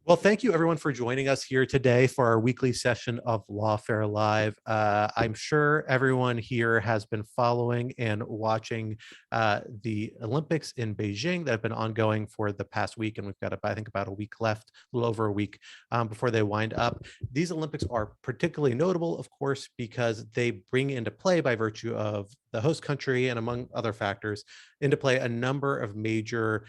Well, thank you everyone for joining us here today for our weekly session of Lawfare Live. I'm sure everyone here has been following and watching the Olympics in Beijing that have been ongoing for the past week, and we've got, I think, about a week left, a little over a week before they wind up. These Olympics are particularly notable, of course, because they bring into play, by virtue of the host country and among other factors, into play a number of major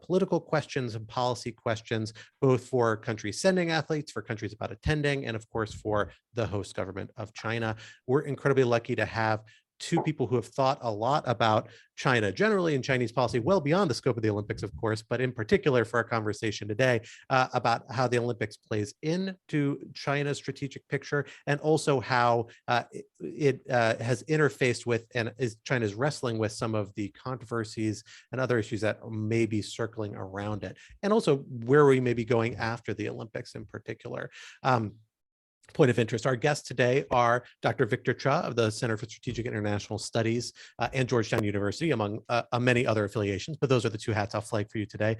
political questions and policy questions, both for countries sending athletes, for countries about attending, and of course for the host government of China. We're incredibly lucky to have two people who have thought a lot about China generally and Chinese policy, well beyond the scope of the Olympics, of course, but in particular for our conversation today about how the Olympics plays into China's strategic picture, and also how it has interfaced with and is China's wrestling with some of the controversies and other issues that may be circling around it, and also where we may be going after the Olympics in particular. Point of interest, our guests today are Dr. Victor Cha of the Center for Strategic International Studies and Georgetown University, among many other affiliations, but those are the two hats I'll flag for you today.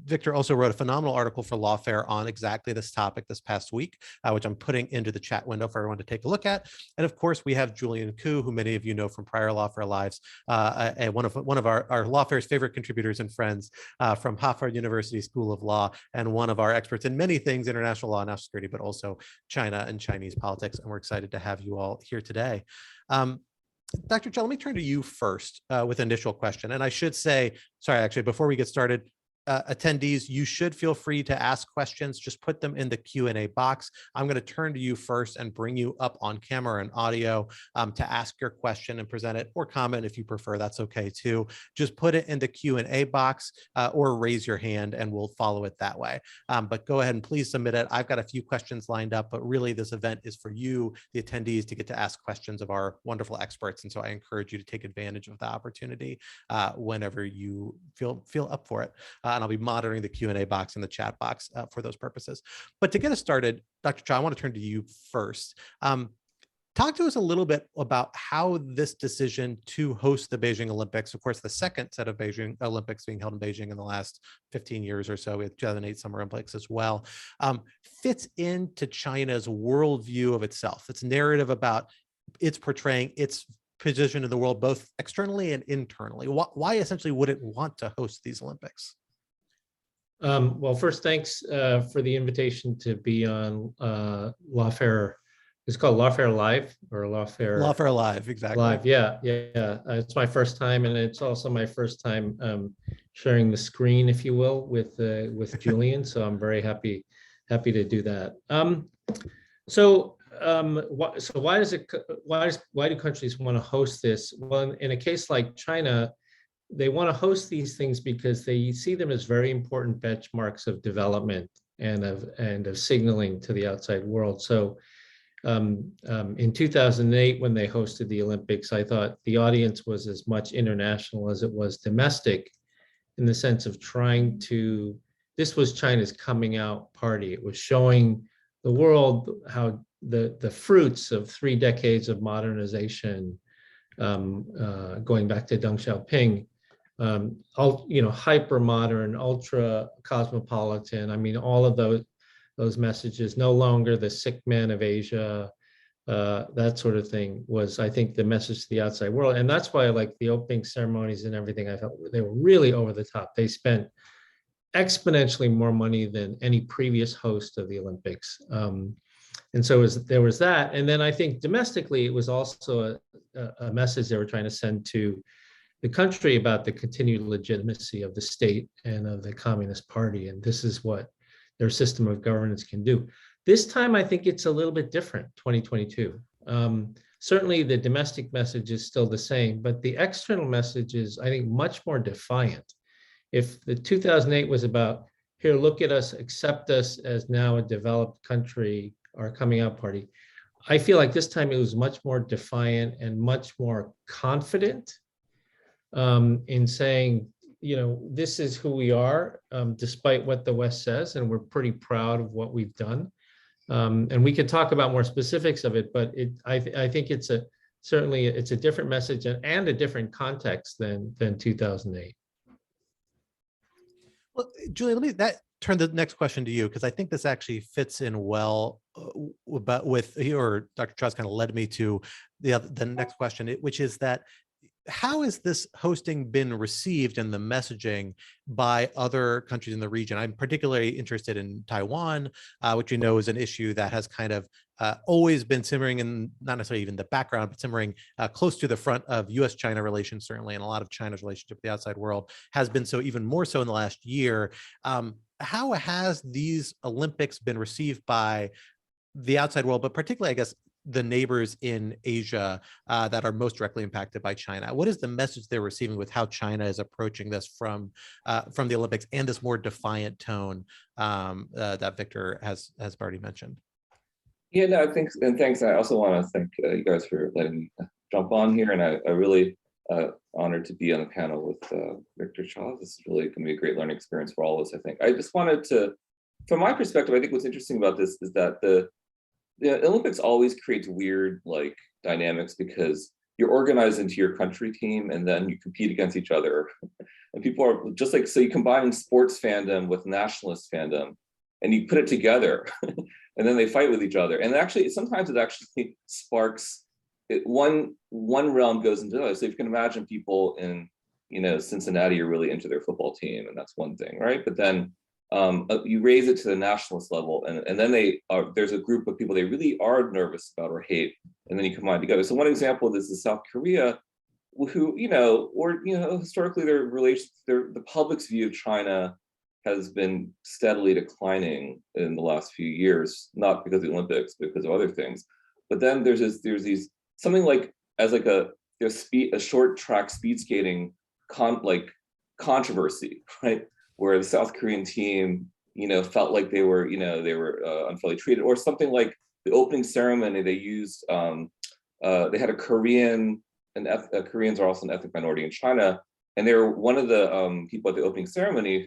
Victor also wrote a phenomenal article for Lawfare on exactly this topic this past week, which I'm putting into the chat window for everyone to take a look at. And of course, we have Julian, who many of you know from prior Lawfare Lives, and one of our Lawfare's favorite contributors and friends from Hofstra University School of Law, and one of our experts in many things, international law, national security, but also China and Chinese politics. And we're excited to have you all here today. Dr. Cha, let me turn to you first with an initial question. And I should say, sorry, actually, before we get started, attendees, you should feel free to ask questions. Just put them in the Q&A box. I'm going to turn to you first and bring you up on camera and audio to ask your question and present it, or comment if you prefer. That's okay too. Just put it in the Q&A box or raise your hand and we'll follow it that way. But go ahead and please submit it. I've got a few questions lined up, but really this event is for you, the attendees, to get to ask questions of our wonderful experts. And so I encourage you to take advantage of the opportunity whenever you feel up for it. And I'll be monitoring the Q&A box and the chat box for those purposes. But to get us started, Dr. Cha, I want to turn to you first. Talk to us a little bit about how this decision to host the Beijing Olympics, of course, the second set of Beijing Olympics being held in Beijing in the last 15 years or so, with 2008 Summer Olympics as well, fits into China's worldview of itself, its narrative about its portraying its position in the world, both externally and internally. Why essentially would it want to host these Olympics? Well, first, thanks for the invitation to be on Lawfare. It's called Lawfare Live, or Lawfare Live, exactly. Live, yeah. It's my first time, and it's also my first time sharing the screen, if you will, with Julian. So I'm very happy to do that. So why do countries want to host this? Well, in a case like China, they want to host these things because they see them as very important benchmarks of development and of signaling to the outside world. So in 2008, when they hosted the Olympics, I thought the audience was as much international as it was domestic, in the sense of this was China's coming out party. It was showing the world how the fruits of 3 decades of modernization, going back to Deng Xiaoping, hyper modern, ultra cosmopolitan. I mean, all of those messages, no longer the sick man of Asia, that sort of thing, was, I think, the message to the outside world. And that's why, like, the opening ceremonies and everything, I felt they were really over the top. They spent exponentially more money than any previous host of the Olympics. And so there was that. And then I think domestically, it was also a message they were trying to send to the country about the continued legitimacy of the state and of the Communist Party. And this is what their system of governance can do. This time, I think it's a little bit different, 2022. Certainly the domestic message is still the same, but the external message is, I think, much more defiant. If the 2008 was about, here, look at us, accept us as now a developed country, our coming out party, I feel like this time it was much more defiant and much more confident in saying, this is who we are, despite what the West says, and we're pretty proud of what we've done. And we can talk about more specifics of it, but I think it's certainly a different message and a different context than 2008. Well, Julian, turn the next question to you, because I think this actually fits in well, but with your Dr. Strauss kind of led me to the next question, which is that how has this hosting been received and the messaging by other countries in the region? I'm particularly interested in Taiwan, which we know is an issue that has kind of always been simmering in, not necessarily even the background, but simmering close to the front of US-China relations, certainly, and a lot of China's relationship with the outside world has been so even more so in the last year. How has these Olympics been received by the outside world, but particularly, I guess, the neighbors in Asia that are most directly impacted by China? What is the message they're receiving with how China is approaching this from the Olympics and this more defiant tone that Victor has already mentioned? Yeah, no, thanks. And thanks. I also want to thank you guys for letting me jump on here. And I really honored to be on the panel with Victor Shaw. This is really going to be a great learning experience for all of us, I think. I just wanted to, from my perspective, I think what's interesting about this is that the Olympics always creates weird like dynamics because you're organized into your country team and then you compete against each other. And people are just like, so you combine sports fandom with nationalist fandom and you put it together and then they fight with each other. And actually, sometimes it actually sparks, one realm goes into the other. So if you can imagine people in, Cincinnati are really into their football team and that's one thing, right? But then you raise it to the nationalist level and then there's a group of people they really are nervous about or hate, and then you combine together. So one example of this is South Korea, who, historically their relations, the public's view of China has been steadily declining in the last few years, not because of the Olympics, but because of other things. But then there's these something like as like a short track speed skating controversy, right? Where the South Korean team, felt like they were unfairly treated, or something like the opening ceremony. They used they had a Korean, and Koreans are also an ethnic minority in China, and they were one of the people at the opening ceremony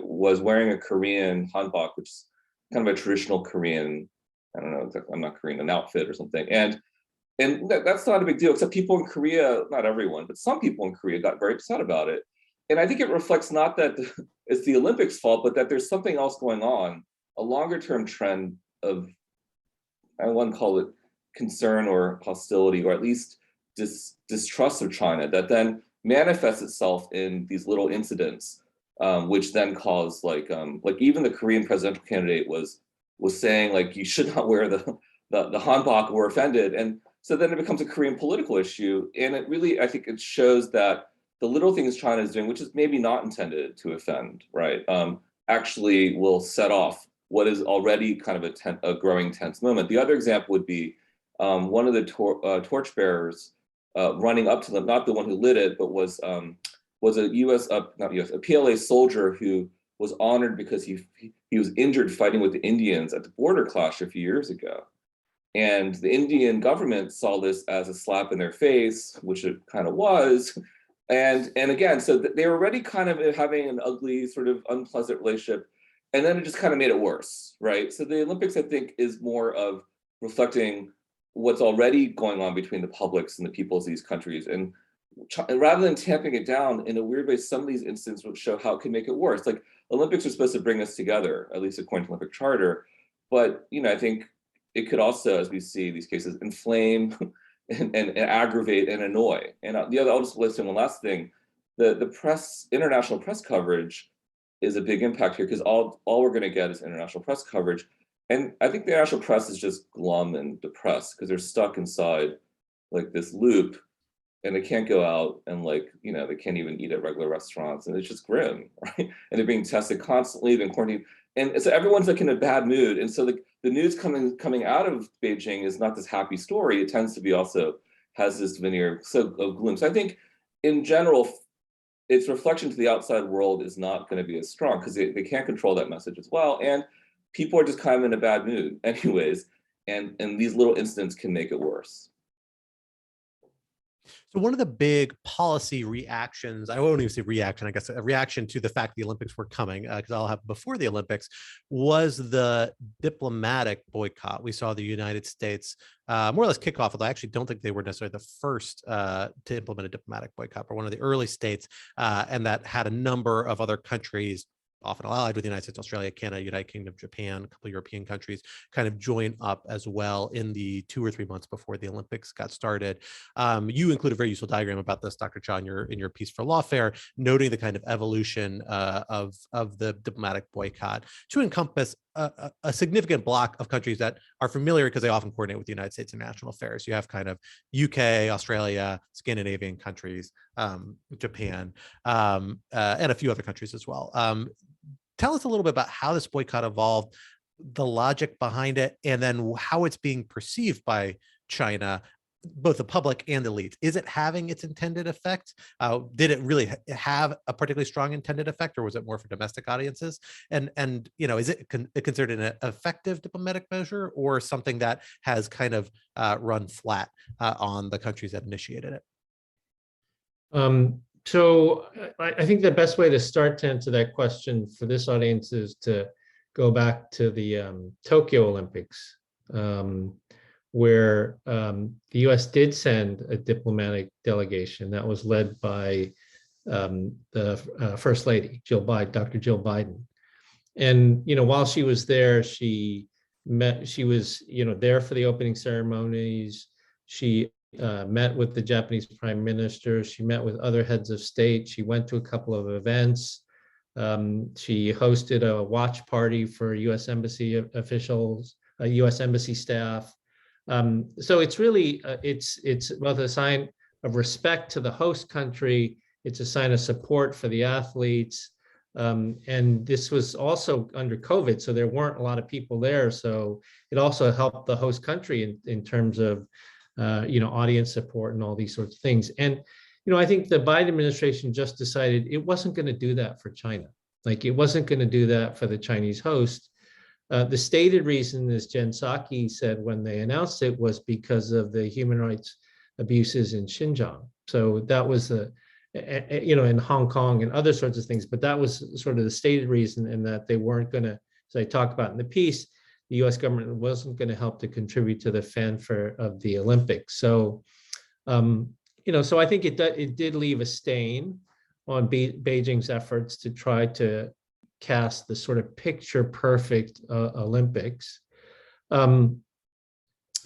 was wearing a Korean hanbok, which is kind of a traditional Korean, I don't know, I'm not Korean, an outfit or something, and that's not a big deal, except people in Korea, not everyone, but some people in Korea got very upset about it. And I think it reflects not that it's the Olympics' fault, but that there's something else going on, a longer term trend of, I want to call it concern or hostility, or at least distrust of China, that then manifests itself in these little incidents, which then cause like even the Korean presidential candidate was saying like you should not wear the hanbok, we're offended, and so then it becomes a Korean political issue, and it really, I think it shows that the little things China is doing, which is maybe not intended to offend, right, actually will set off what is already kind of a growing tense moment. The other example would be one of the torchbearers running up to them, not the one who lit it, but was a a PLA soldier who was honored because he was injured fighting with the Indians at the border clash a few years ago. And the Indian government saw this as a slap in their face, which it kind of was. And again, so they were already kind of having an ugly, sort of unpleasant relationship. And then it just kind of made it worse, right? So the Olympics, I think, is more of reflecting what's already going on between the publics and the peoples of these countries. And rather than tamping it down, in a weird way, some of these instances will show how it can make it worse. Like Olympics are supposed to bring us together, at least according to Olympic Charter. But, I think it could also, as we see these cases, inflame and aggravate and annoy. And I'll just list in one last thing. The press, international press coverage is a big impact here, because all we're going to get is international press coverage. And I think the international press is just glum and depressed because they're stuck inside like this loop, and they can't go out and they can't even eat at regular restaurants, and it's just grim, right? And they're being tested constantly, they're quarantined, and so everyone's like in a bad mood. And so the news coming out of Beijing is not this happy story. It tends to be also has this veneer of gloom. So I think in general, its reflection to the outside world is not going to be as strong because they can't control that message as well. And people are just kind of in a bad mood anyways. And these little incidents can make it worse. So one of the big policy reactions, I won't even say reaction, I guess a reaction to the fact the Olympics were coming, because I'll have before the Olympics, was the diplomatic boycott. We saw the United States more or less kick off, although I actually don't think they were necessarily the first to implement a diplomatic boycott, but one of the early states, and that had a number of other countries often allied with the United States, Australia, Canada, United Kingdom, Japan, a couple of European countries kind of join up as well in the 2 or 3 months before the Olympics got started. You include a very useful diagram about this, Dr. Cha, in your piece for Lawfare, noting the kind of evolution of the diplomatic boycott to encompass a significant block of countries that are familiar because they often coordinate with the United States in national affairs. You have kind of UK, Australia, Scandinavian countries, Japan, and a few other countries as well. Tell us a little bit about how this boycott evolved, the logic behind it, and then how it's being perceived by China, both the public and elite. Is it having its intended effect? Did it really have a particularly strong intended effect, or was it more for domestic audiences? And is it considered an effective diplomatic measure, or something that has kind of run flat on the countries that initiated it? So I think the best way to start to answer that question for this audience is to go back to the Tokyo Olympics, where the US did send a diplomatic delegation that was led by the First Lady, Dr. Jill Biden. And, while she was there, she was, there for the opening ceremonies. She met with the Japanese Prime Minister. She met with other heads of state. She went to a couple of events. She hosted a watch party for US Embassy officials, US Embassy staff. So it's really, it's both a sign of respect to the host country. It's a sign of support for the athletes. And this was also under COVID, so there weren't a lot of people there. So it also helped the host country in terms of audience support and all these sorts of things. And, I think the Biden administration just decided it wasn't going to do that for China. Like, it wasn't going to do that for the Chinese host. The stated reason, as Jen Psaki said when they announced it, was because of the human rights abuses in Xinjiang. So that was in Hong Kong and other sorts of things, but that was sort of the stated reason, in that they weren't going to, as I talked about in the piece, the US government wasn't going to help to contribute to the fanfare of the Olympics. So, so I think it did leave a stain on Beijing's efforts to try to cast the sort of picture perfect Olympics. So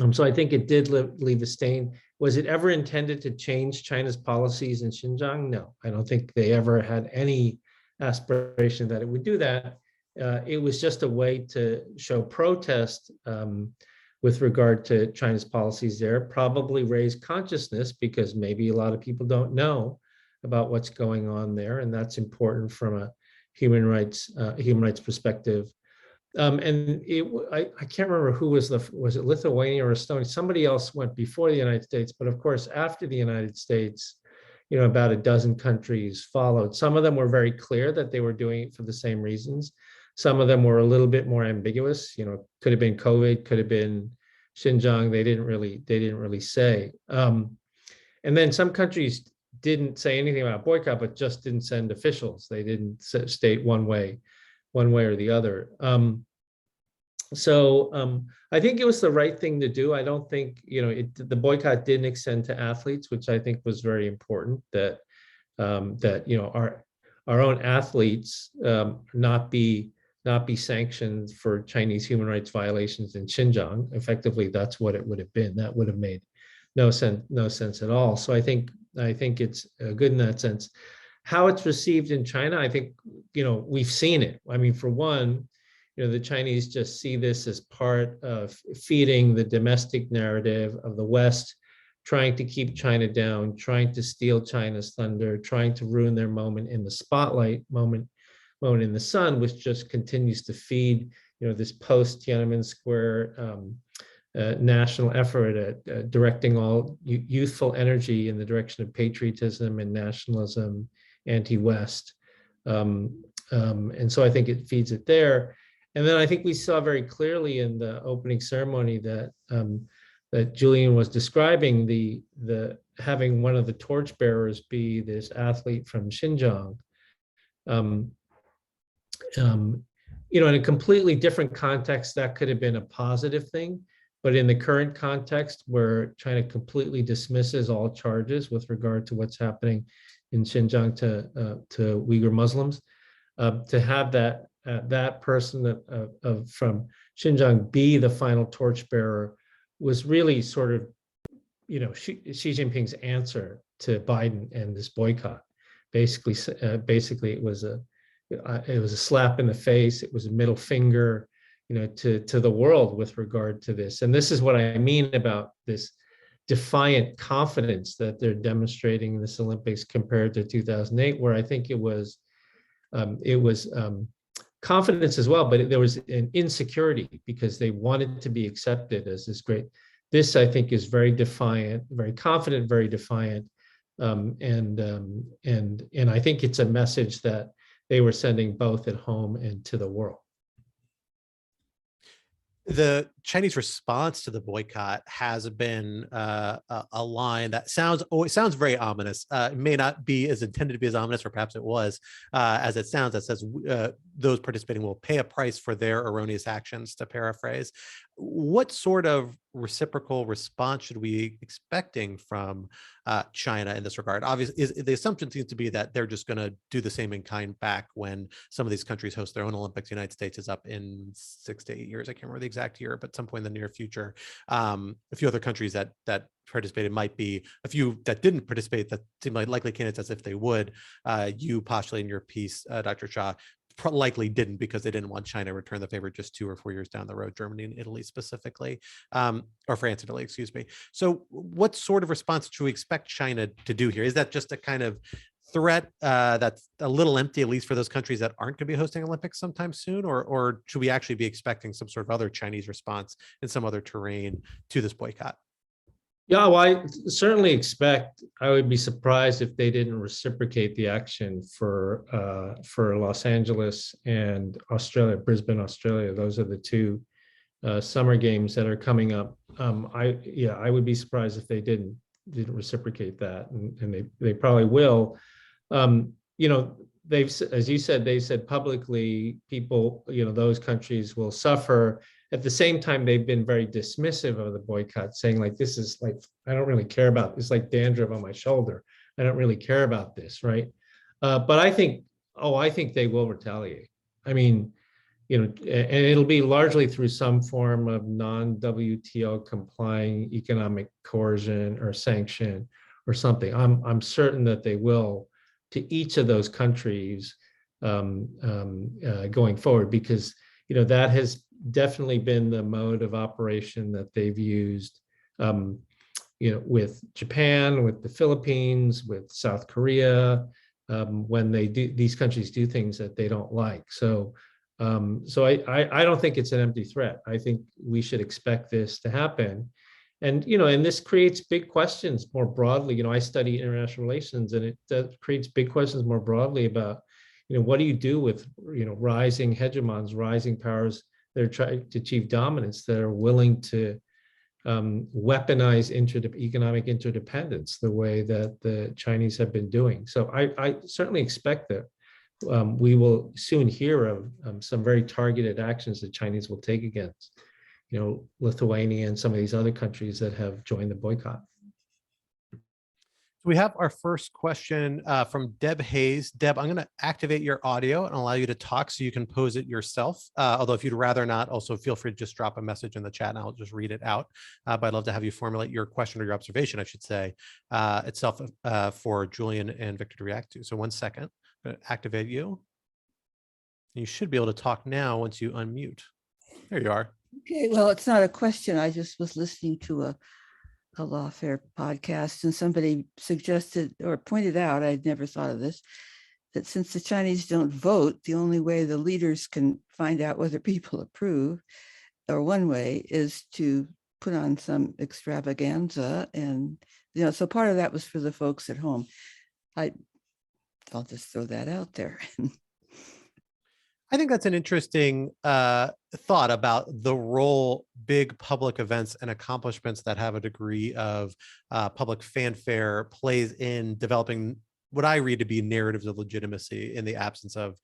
I think it did leave a stain. Was it ever intended to change China's policies in Xinjiang? No, I don't think they ever had any aspiration that it would do that. It was just a way to show protest with regard to China's policies there, probably raise consciousness, because maybe a lot of people don't know about what's going on there, and that's important from a human rights perspective. And I can't remember who was it Lithuania or Estonia? Somebody else went before the United States, but of course, after the United States, about a dozen countries followed. Some of them were very clear that they were doing it for the same reasons. Some of them were a little bit more ambiguous. Could have been COVID, could have been Xinjiang. They didn't really say. And then some countries didn't say anything about boycott, but just didn't send officials. They didn't state one way or the other. So I think it was the right thing to do. I don't think, the boycott didn't extend to athletes, which I think was very important, that our own athletes not be sanctioned for Chinese human rights violations in Xinjiang. Effectively, that's what it would have been. That would have made no sense at all. So I think it's good in that sense. How it's received in China, I think, we've seen it. I mean, for one, the Chinese just see this as part of feeding the domestic narrative of the West, trying to keep China down, trying to steal China's thunder, trying to ruin their moment in the spotlight, moment in the sun, which just continues to feed, this post-Tiananmen Square national effort at directing all youthful energy in the direction of patriotism and nationalism, anti-West. And so I think it feeds it there. And then I think we saw very clearly in the opening ceremony that that Julian was describing, the having one of the torchbearers be this athlete from Xinjiang. In a completely different context, that could have been a positive thing. But in the current context, where China completely dismisses all charges with regard to what's happening in Xinjiang to Uyghur Muslims, to have that person from Xinjiang be the final torchbearer was really sort of, Xi Jinping's answer to Biden and this boycott. Basically, it was a slap in the face. It was a middle finger, to the world with regard to this. And this is what I mean about this defiant confidence that they're demonstrating in this Olympics compared to 2008, where I think it was confidence as well, but there was an insecurity because they wanted to be accepted as this great. This, I think, is very defiant, very confident, very defiant, and I think it's a message that they were sending both at home and to the world. The Chinese response to the boycott has been a line that sounds very ominous. It may not be as intended to be as ominous, or perhaps it was, as it sounds. That says those participating will pay a price for their erroneous actions, to paraphrase. What sort of reciprocal response should we be expecting from China in this regard? Obviously, the assumption seems to be that they're just going to do the same in kind back when some of these countries host their own Olympics. The United States is up in 6 to 8 years. I can't remember the exact year, but some point in the near future. A few other countries that participated might be a few that didn't participate that seem like likely candidates as if they would. You postulate in your piece, Dr. Shah, likely didn't because they didn't want China to return the favor just 2 or 4 years down the road, Germany and Italy specifically, or France and Italy, excuse me. So what sort of response should we expect China to do here? Is that just a kind of threat that's a little empty, at least for those countries that aren't going to be hosting Olympics sometime soon? Or should we actually be expecting some sort of other Chinese response in some other terrain to this boycott? Yeah, well, I certainly expect, I would be surprised if they didn't reciprocate the action for Los Angeles and Australia, Brisbane, Australia. Those are the 2 summer games that are coming up. I would be surprised if they didn't reciprocate that, and they probably will. They've, as you said, they said publicly, people, those countries will suffer. At the same time, they've been very dismissive of the boycott, saying like, this is like, I don't really care about, it's like dandruff on my shoulder. I don't really care about this, right? But I think they will retaliate. I mean, and it'll be largely through some form of non-WTO complying economic coercion or sanction or something. I'm certain that they will to each of those countries going forward, because that has definitely been the mode of operation that they've used, with Japan, with the Philippines, with South Korea, when these countries do things that they don't like. So I don't think it's an empty threat. I think we should expect this to happen. And this creates big questions more broadly. I study international relations, and it creates big questions more broadly about, what do you do with, rising hegemons, rising powers that are trying to achieve dominance, that are willing to weaponize economic interdependence the way that the Chinese have been doing. So I certainly expect that we will soon hear of some very targeted actions that Chinese will take against, Lithuania and some of these other countries that have joined the boycott. We have our first question from Deb Hayes. Deb, I'm going to activate your audio and allow you to talk so you can pose it yourself. Although if you'd rather not, also feel free to just drop a message in the chat and I'll just read it out. But I'd love to have you formulate your question or your observation, I should say, itself for Julian and Victor to react to. So 1 second, I'm going to activate you. You should be able to talk now once you unmute. There you are. Okay, well, it's not a question. I just was listening to a Lawfare podcast, and somebody suggested or pointed out, I'd never thought of this, that since the Chinese don't vote, the only way the leaders can find out whether people approve, or one way, is to put on some extravaganza. And, so part of that was for the folks at home. I'll just throw that out there. I think that's an interesting thought about the role big public events and accomplishments that have a degree of public fanfare plays in developing what I read to be narratives of legitimacy in the absence of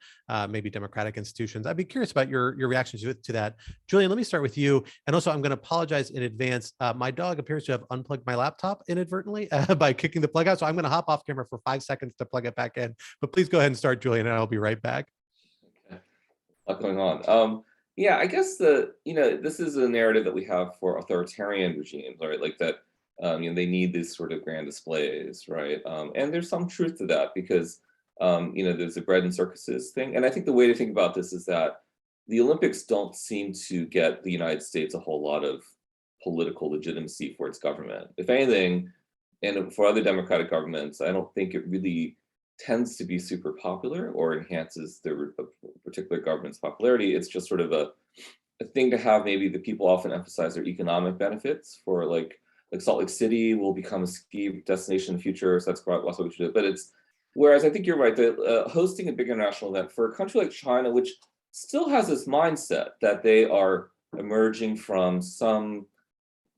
maybe democratic institutions. I'd be curious about your reactions to that. Julian, let me start with you. And also, I'm going to apologize in advance. My dog appears to have unplugged my laptop inadvertently by kicking the plug out. So I'm going to hop off camera for 5 seconds to plug it back in. But please go ahead and start, Julian, and I'll be right back. A lot going on. Yeah, I guess this is a narrative that we have for authoritarian regimes, right? Like that, they need these sort of grand displays, right? And there's some truth to that because, there's the bread and circuses thing. And I think the way to think about this is that the Olympics don't seem to get the United States a whole lot of political legitimacy for its government. If anything, and for other democratic governments, I don't think it really tends to be super popular or enhances the particular government's popularity. It's just sort of a thing to have. Maybe the people often emphasize their economic benefits for like Salt Lake City will become a ski destination in the future, so that's what we should do. But it's whereas I think you're right that hosting a big international event for a country like China, which still has this mindset that they are emerging from some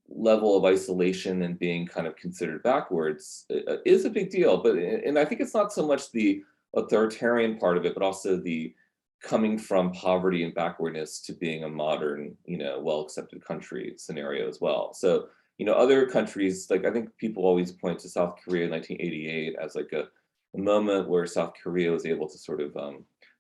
level of isolation and being kind of considered backwards is a big deal. But and I think it's not so much the authoritarian part of it, but also the coming from poverty and backwardness to being a modern, well accepted country scenario as well. So, other countries, like I think people always point to South Korea in 1988 as like a moment where South Korea was able to sort of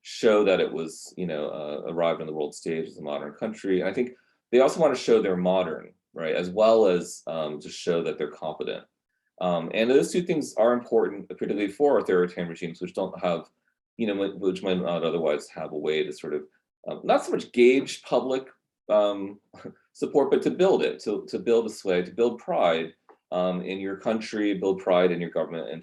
show that it was, arrived on the world stage as a modern country. And I think they also want to show they're modern, right, as well as just show that they're competent. And those two things are important, particularly for authoritarian regimes, which don't have, which might not otherwise have a way to sort of not so much gauge public support, but to build it, to build a sway, to build pride in your country, build pride in your government, and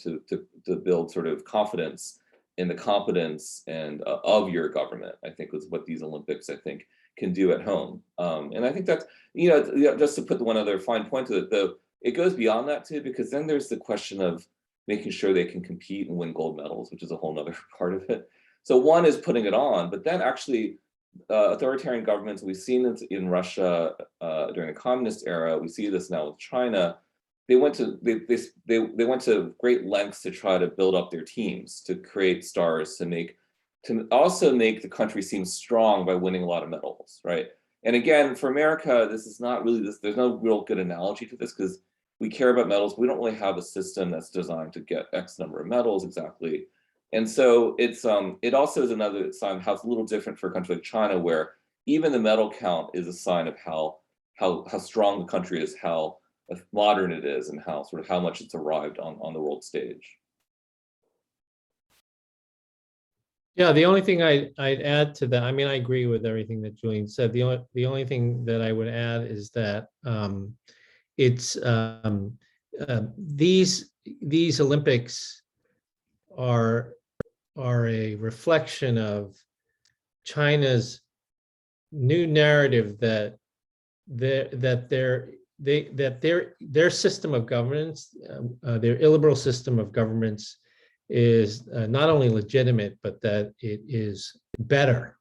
to build sort of confidence in the competence and of your government. I think is what these Olympics, I think, can do at home. And I think that's, just to put one other fine point to it, though, it goes beyond that too, because then there's the question of making sure they can compete and win gold medals, which is a whole nother part of it. So one is putting it on, but then actually authoritarian governments, we've seen it in Russia during the communist era, we see this now with China. They went to great lengths to try to build up their teams, to create stars, to also make the country seem strong by winning a lot of medals, right? And again, for America, this is not really this. There's no real good analogy to this because we care about medals. We don't really have a system that's designed to get X number of medals exactly. And so it also is another sign of how it's a little different for a country like China, where even the medal count is a sign of how strong the country is, how modern it is, and how much it's arrived on the world stage. Yeah, the only thing I'd add to that, I mean, I agree with everything that Julian said. The only thing that I would add is that these Olympics are a reflection of China's new narrative that their system of governance, their illiberal system of governance, is not only legitimate, but that it is better,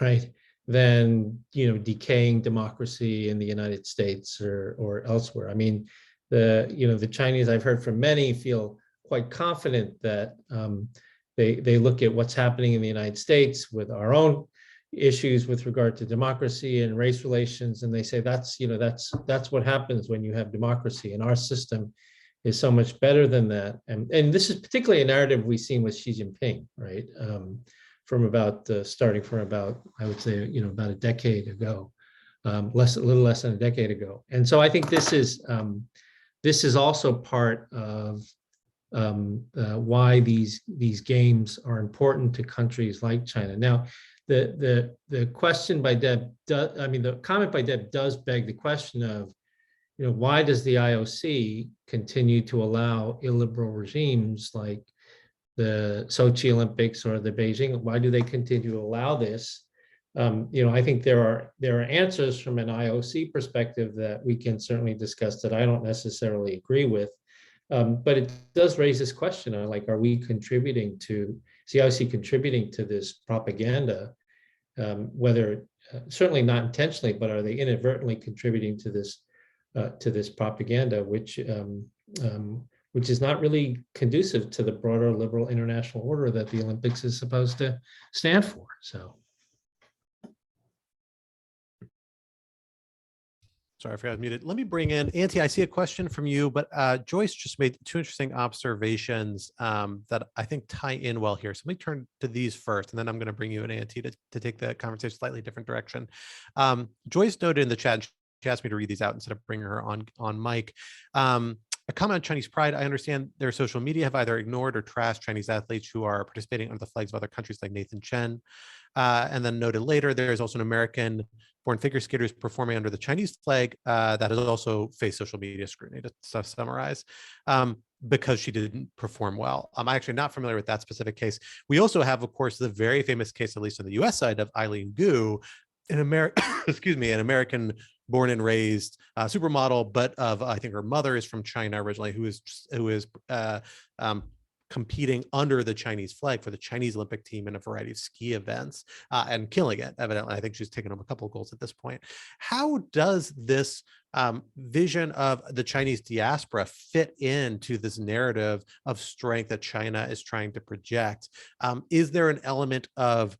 right, than decaying democracy in the United States or elsewhere. I mean, the Chinese, I've heard from many, feel quite confident that they look at what's happening in the United States with our own issues with regard to democracy and race relations, and they say that's what happens when you have democracy, and our system is so much better than that. And this is particularly a narrative we've seen with Xi Jinping, right? Starting from about, I would say, about a decade ago, a little less than a decade ago. And so I think this is also part of why these games are important to countries like China. Now, the question by Deb, the comment by Deb does beg the question of, why does the IOC continue to allow illiberal regimes like the Sochi Olympics or the Beijing? Why do they continue to allow this? I think there are answers from an IOC perspective that we can certainly discuss that I don't necessarily agree with. But it does raise this question of are we contributing to, is the IOC contributing to this propaganda? Whether certainly not intentionally, but are they inadvertently contributing to this propaganda, which is not really conducive to the broader liberal international order that the Olympics is supposed to stand for. So Sorry, I forgot I was muted. Let me bring in Auntie. I see a question from you, but Joyce just made two interesting observations that I think tie in well here. So let me turn to these first, and then I'm going to bring you in, Auntie, to take the conversation slightly different direction. Joyce noted in the chat, she asked me to read these out instead of bringing her on mic. A comment on Chinese pride. I understand their social media have either ignored or trashed Chinese athletes who are participating under the flags of other countries like Nathan Chen. And then noted later, there is also an American-born figure skater who's performing under the Chinese flag that has also faced social media scrutiny, to summarize, because she didn't perform well. I'm actually not familiar with that specific case. We also have, of course, the very famous case, at least on the U.S. side, of Eileen Gu, an American born and raised supermodel, but I think her mother is from China originally, who is competing under the Chinese flag for the Chinese Olympic team in a variety of ski events and killing it, evidently. I think she's taken home a couple of goals at this point. How does this vision of the Chinese diaspora fit into this narrative of strength that China is trying to project? Is there an element of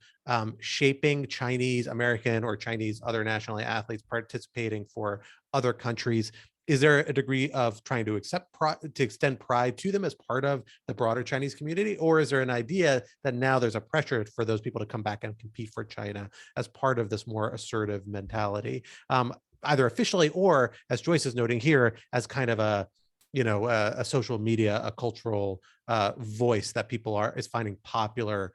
shaping Chinese American or Chinese other nationality athletes participating for other countries? Is there a degree of trying to extend pride to them as part of the broader Chinese community? Or is there an idea that now there's a pressure for those people to come back and compete for China as part of this more assertive mentality, either officially or, as Joyce is noting here, as kind of a social media, a cultural voice that people is finding popular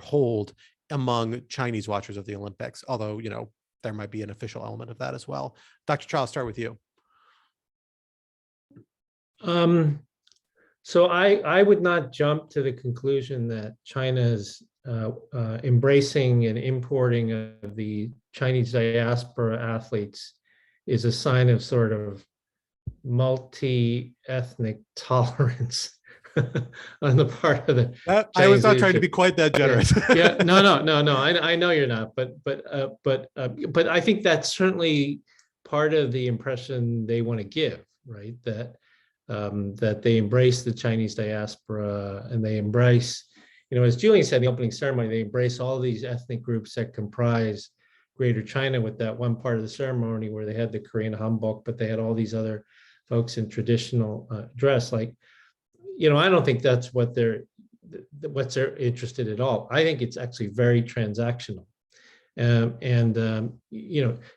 hold among Chinese watchers of the Olympics, although, there might be an official element of that as well. Dr. Charles, start with you. So I would not jump to the conclusion that China's embracing and importing of the Chinese diaspora athletes is a sign of sort of multi-ethnic tolerance on the part of the I was not trying to be quite that generous. Yeah, no. I know you're not, but I think that's certainly part of the impression they want to give, right? That they embrace the Chinese diaspora and they embrace, as Julian said in the opening ceremony, they embrace all these ethnic groups that comprise Greater China, with that one part of the ceremony where they had the Korean hanbok, but they had all these other folks in traditional dress. Like, I don't think that's what they're interested at all. I think it's actually very transactional.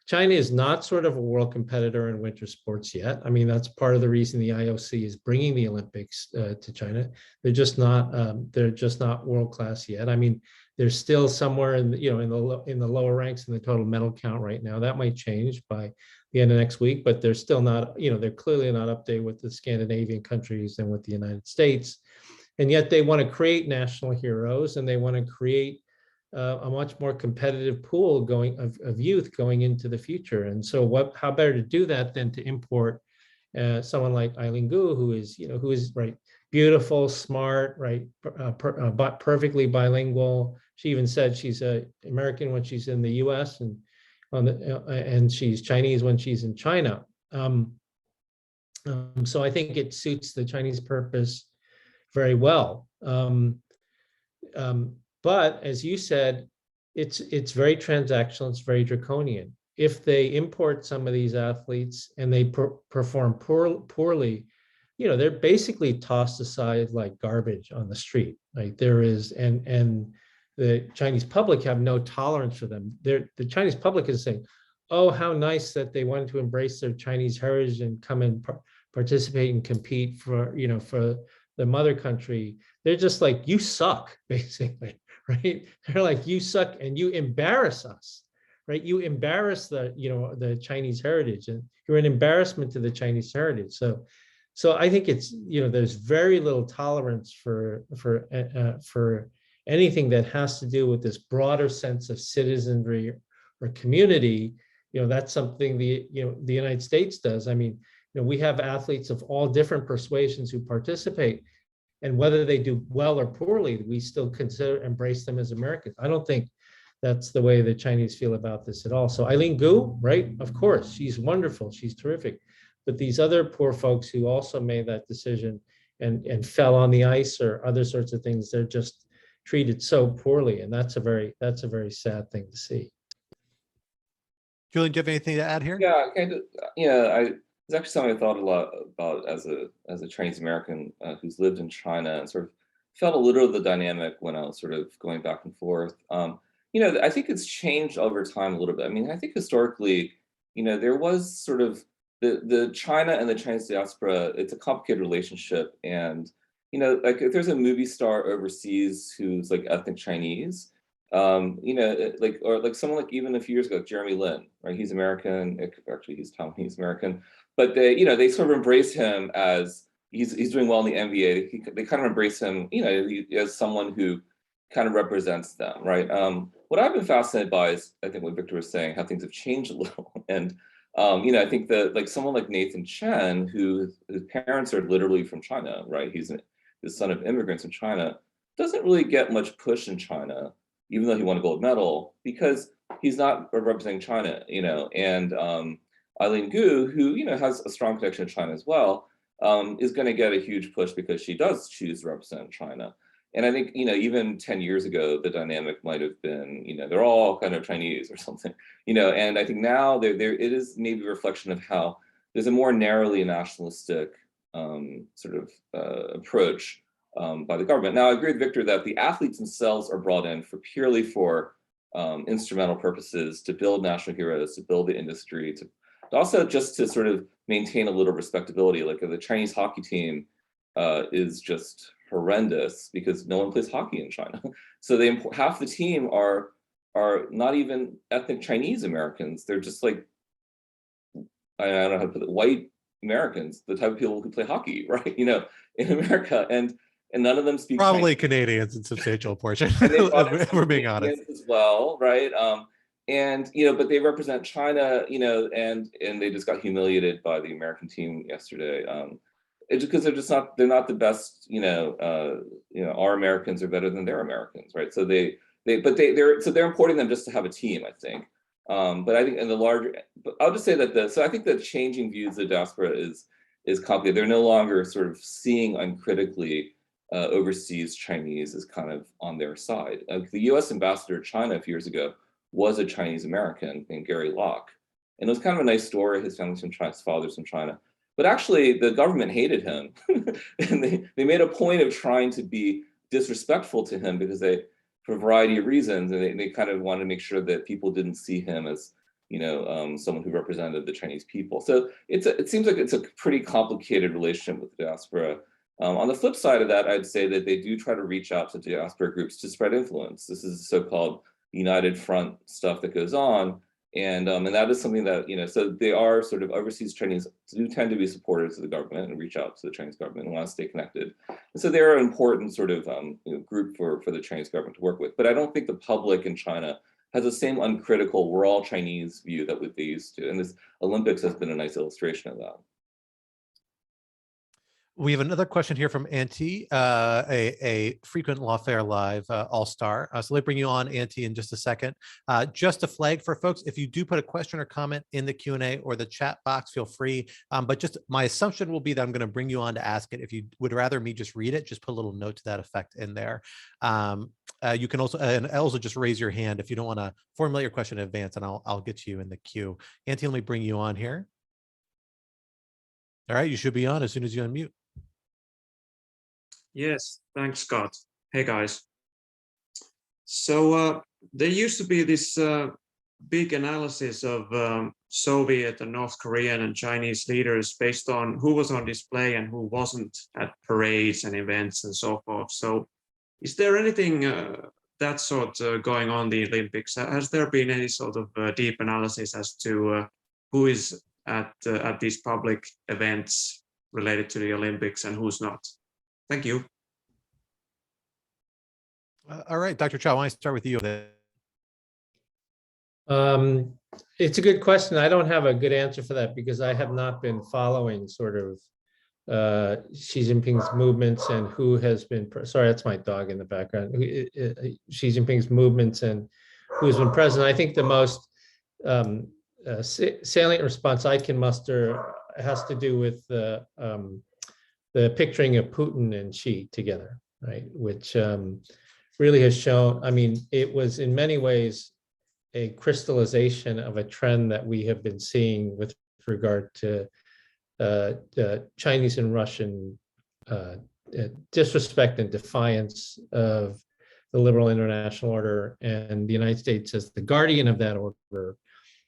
China is not sort of a world competitor in winter sports yet. I mean, that's part of the reason the IOC is bringing the Olympics to China. They're just not world class yet. I mean, they're still somewhere in the lower ranks in the total medal count right now. That might change by the end of next week, but they're still not, they're clearly not up there with the Scandinavian countries and with the United States. And yet they want to create national heroes, and they want to create a much more competitive pool of youth going into the future. And so how better to do that than to import someone like Eileen Gu, who is right, beautiful, smart, right, perfectly bilingual. She even said she's American when she's in the US and she's Chinese when she's in China. So I think it suits the Chinese purpose very well. But as you said, it's very transactional, it's very draconian. If they import some of these athletes and they perform poorly, they're basically tossed aside like garbage on the street. Like there is, and the Chinese public have no tolerance for them. The Chinese public is saying, oh, how nice that they wanted to embrace their Chinese heritage and come and participate and compete for the mother country. They're just like, you suck, basically, right? They're like, you suck and you embarrass us, right? You embarrass the Chinese heritage, and you're an embarrassment to the Chinese heritage. So I think it's, there's very little tolerance for anything that has to do with this broader sense of citizenry or community. That's something the United States does. I mean, we have athletes of all different persuasions who participate, and whether they do well or poorly, we still embrace them as Americans. I don't think that's the way the Chinese feel about this at all. So Eileen Gu, right? Of course, she's wonderful, she's terrific. But these other poor folks who also made that decision and fell on the ice or other sorts of things, they're just treated so poorly, and that's a very sad thing to see. Julian, do you have anything to add here? Yeah, kind of. Yeah, it's actually something I thought a lot about as a Chinese American who's lived in China, and sort of felt a little of the dynamic when I was sort of going back and forth. I think it's changed over time a little bit. I mean, I think historically, there was sort of the China and the Chinese diaspora. It's a complicated relationship, and like if there's a movie star overseas who's like ethnic Chinese, like someone like even a few years ago, Jeremy Lin, right? He's American. Actually, he's Taiwanese American, but they sort of embrace him as he's doing well in the NBA. They kind of embrace him, as someone who kind of represents them, right? What I've been fascinated by is, I think what Victor was saying, how things have changed a little, and I think that like someone like Nathan Chen, whose parents are literally from China, right? He's the son of immigrants in China, doesn't really get much push in China, even though he won a gold medal, because he's not representing China, and Eileen Gu, who, has a strong connection to China as well, is going to get a huge push because she does choose to represent China. And I think, even 10 years ago, the dynamic might have been, they're all kind of Chinese or something, and I think now it is maybe a reflection of how there's a more narrowly nationalistic sort of approach by the government. Now, I agree with Victor that the athletes themselves are brought in purely for instrumental purposes, to build national heroes, to build the industry, to also just to sort of maintain a little respectability. Like the Chinese hockey team is just horrendous because no one plays hockey in China. So half the team are not even ethnic Chinese Americans. They're just like, I don't know how to put it, white Americans, the type of people who play hockey, right? In America, and none of them speak Probably Chinese. Canadians in substantial portion. If we're being honest as well, right? But they represent China, and they just got humiliated by the American team yesterday. It's because they're not the best. Our Americans are better than their Americans, right? So they're importing them just to have a team, I think. But I think in the larger, but I'll just say that I think the changing views of diaspora is complicated. They're no longer sort of seeing uncritically overseas Chinese as kind of on their side. The U.S. ambassador to China a few years ago was a Chinese American named Gary Locke, and it was kind of a nice story. His family's from China, his father's from China, but actually the government hated him, and they made a point of trying to be disrespectful to him because for a variety of reasons, and they kind of wanted to make sure that people didn't see him as someone who represented the Chinese people. So it seems like it's a pretty complicated relationship with the diaspora. On the flip side of that, I'd say that they do try to reach out to diaspora groups to spread influence. This is the so-called United Front stuff that goes on, and that is something that so they are sort of overseas Chinese do tend to be supporters of the government and reach out to the Chinese government and want to stay connected. And so they're an important sort of group for the Chinese government to work with. But I don't think the public in China has the same uncritical "we're all Chinese" view that they used to. And this Olympics has been a nice illustration of that. We have another question here from Auntie, a frequent Lawfare Live all-star. So let me bring you on, Auntie, in just a second. Just a flag for folks, if you do put a question or comment in the Q&A or the chat box, feel free. But just my assumption will be that I'm going to bring you on to ask it. If you would rather me just read it, just put a little note to that effect in there. You can also just raise your hand if you don't want to formulate your question in advance, and I'll get you in the queue. Auntie, let me bring you on here. All right, you should be on as soon as you unmute. Yes, thanks, Scott. Hey, guys. So there used to be this big analysis of Soviet and North Korean and Chinese leaders based on who was on display and who wasn't at parades and events and so forth. So is there anything that sort going on in the Olympics? Has there been any sort of deep analysis as to who is at these public events related to the Olympics and who's not? Thank you. All right, Dr. Chow, why don't I start with you? It's a good question. I don't have a good answer for that because I have not been following sort of Xi Jinping's movements and who has been, sorry, that's my dog in the background, Xi Jinping's movements and who's been present. I think the most salient response I can muster has to do with the picturing of Putin and Xi together, right? Which really has shown, I mean, it was in many ways a crystallization of a trend that we have been seeing with regard to Chinese and Russian disrespect and defiance of the liberal international order, and the United States as the guardian of that order.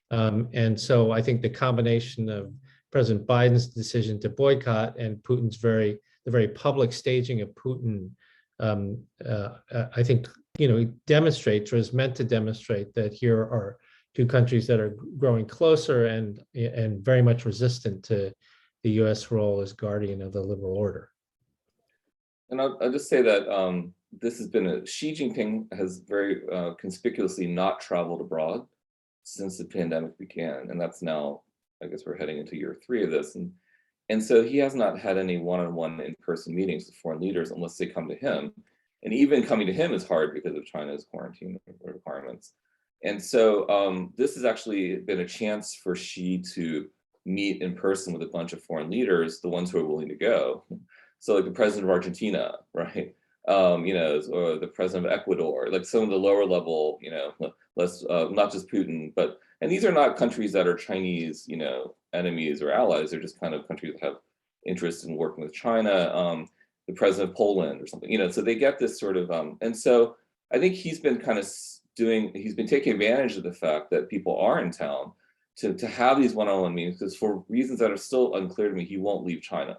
And so I think the combination of President Biden's decision to boycott and Putin's the very public staging of Putin, I think, demonstrates, or is meant to demonstrate, that here are two countries that are growing closer and very much resistant to the U.S. role as guardian of the liberal order. And I'll just say that this has been Xi Jinping has very conspicuously not traveled abroad since the pandemic began, and that's now, I guess we're heading into year 3 of this, and so he has not had any one-on-one in-person meetings with foreign leaders unless they come to him, and even coming to him is hard because of China's quarantine requirements. And so this has actually been a chance for Xi to meet in person with a bunch of foreign leaders, the ones who are willing to go. So like the president of Argentina, right? Or the president of Ecuador, like some of the lower level, less, not just Putin, and these are not countries that are Chinese, enemies or allies. They're just kind of countries that have interest in working with China. The president of Poland or something, so they get this sort of, and so I think he's been he's been taking advantage of the fact that people are in town to have these one-on-one meetings, because for reasons that are still unclear to me, he won't leave China.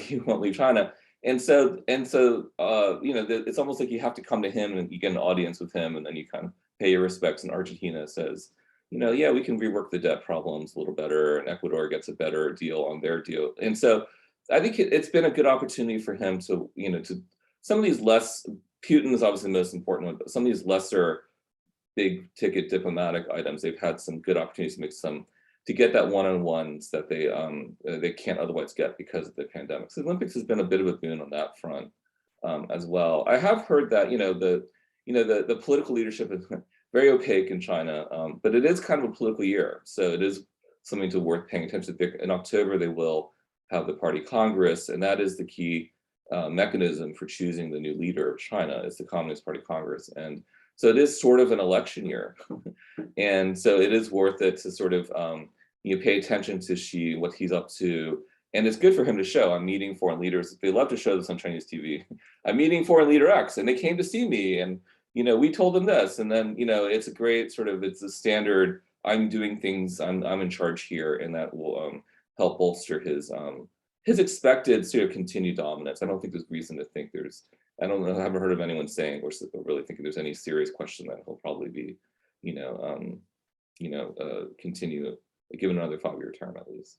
He won't leave China. And so, it's almost like you have to come to him and you get an audience with him, and then you kind of pay your respects. And Argentina says, yeah, we can rework the debt problems a little better, and Ecuador gets a better deal on their deal. And so I think it's been a good opportunity for him to, to some of these Putin is obviously the most important one, but some of these lesser big ticket diplomatic items, they've had some good opportunities to get that one-on-ones that they can't otherwise get because of the pandemic. So the Olympics has been a bit of a boon on that front as well. I have heard that the political leadership is very opaque in China, but it is kind of a political year, so it is something worth paying attention to. In October, they will have the party Congress, and that is the key mechanism for choosing the new leader of China, is the Communist Party Congress. And so it is sort of an election year. And so it is worth it to sort of pay attention to Xi, what he's up to. And it's good for him to show, I'm meeting foreign leaders. They love to show this on Chinese TV. I'm meeting foreign leader X, and they came to see me, and we told them this. And then it's a great it's a standard, I'm doing things, I'm in charge here, and that will help bolster his expected sort of continued dominance. I don't think there's reason to think I haven't heard of anyone saying or really thinking there's any serious question that he'll probably be, continue, given another 5-year term at least.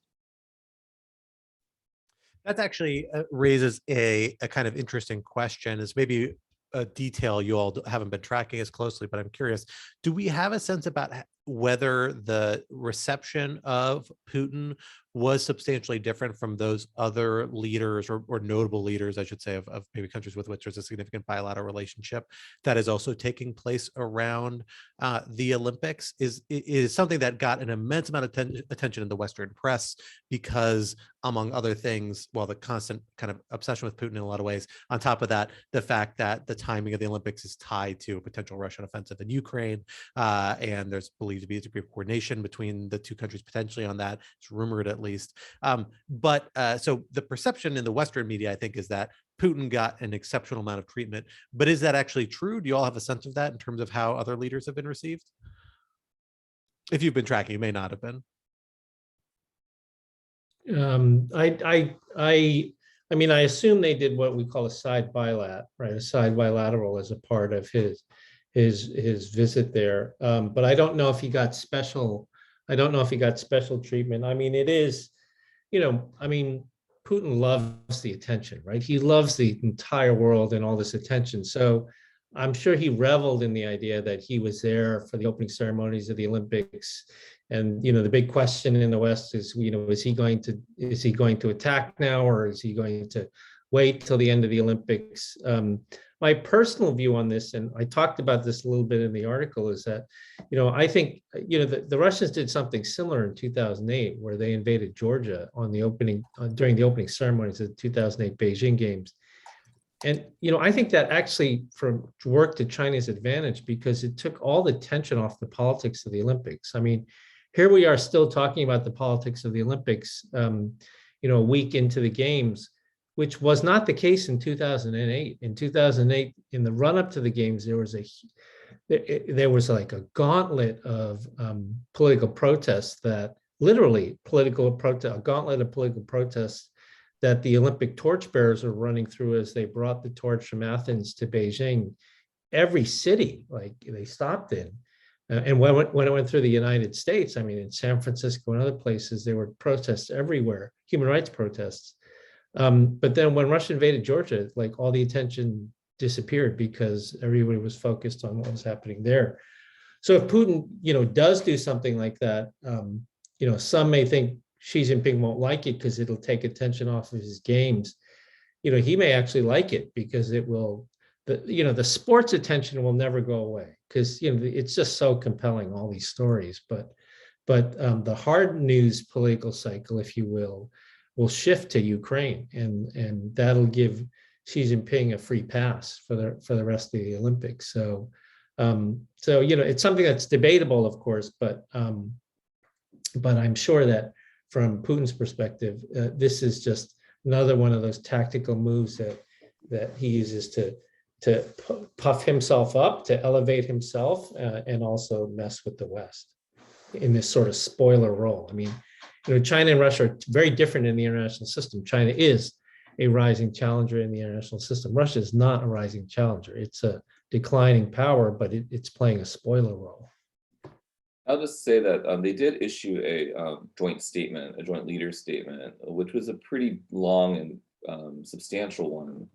That actually raises a kind of interesting question. Is maybe a detail you all haven't been tracking as closely, but I'm curious, do we have a sense about whether the reception of Putin was substantially different from those other leaders or notable leaders, I should say, of maybe countries with which there's a significant bilateral relationship that is also taking place around the Olympics? Is something that got an immense amount of attention in the Western press because, among other things, the constant kind of obsession with Putin in a lot of ways. On top of that, the fact that the timing of the Olympics is tied to a potential Russian offensive in Ukraine, and there's believed to be a degree of coordination between the two countries potentially on that. It's rumored at least. So the perception in the Western media, I think, is that Putin got an exceptional amount of treatment. But is that actually true? Do you all have a sense of that in terms of how other leaders have been received? If you've been tracking, you may not have been. I assume they did what we call a side bilat, right? A side bilateral as a part of his visit there. But I don't know if he got special. I don't know if he got special treatment. It is, Putin loves the attention, right? He loves the entire world and all this attention. So I'm sure he reveled in the idea that he was there for the opening ceremonies of the Olympics. And, the big question in the West is, is he going to attack now, or is he going to wait till the end of the Olympics? My personal view on this, and I talked about this a little bit in the article, is that, I think, the Russians did something similar in 2008, where they invaded Georgia during the opening ceremonies of the 2008 Beijing Games. And, I think that actually worked to China's advantage because it took all the tension off the politics of the Olympics. I mean, here we are still talking about the politics of the Olympics, a week into the games, which was not the case in 2008. In 2008, in the run-up to the games, there was like a gauntlet of political protests a gauntlet of political protests that the Olympic torchbearers were running through as they brought the torch from Athens to Beijing. Every city, like they stopped in. And when it went through the United States, I mean, in San Francisco and other places, there were protests everywhere, human rights protests. But then when Russia invaded Georgia, like all the attention disappeared because everybody was focused on what was happening there. So if Putin, does do something like that, some may think Xi Jinping won't like it because it'll take attention off of his games. He may actually like it because it will, the sports attention will never go away because, it's just so compelling, all these stories. But the hard news political cycle, if you will shift to Ukraine, and that'll give Xi Jinping a free pass for the rest of the Olympics. So it's something that's debatable, of course, but I'm sure that from Putin's perspective, this is just another one of those tactical moves that he uses to puff himself up, to elevate himself, and also mess with the West in this sort of spoiler role. I mean, China and Russia are very different in the international system. China is a rising challenger in the international system. Russia is not a rising challenger. It's a declining power, but it's playing a spoiler role. I'll just say that they did issue a joint statement, a joint leaders statement, which was a pretty long and substantial one.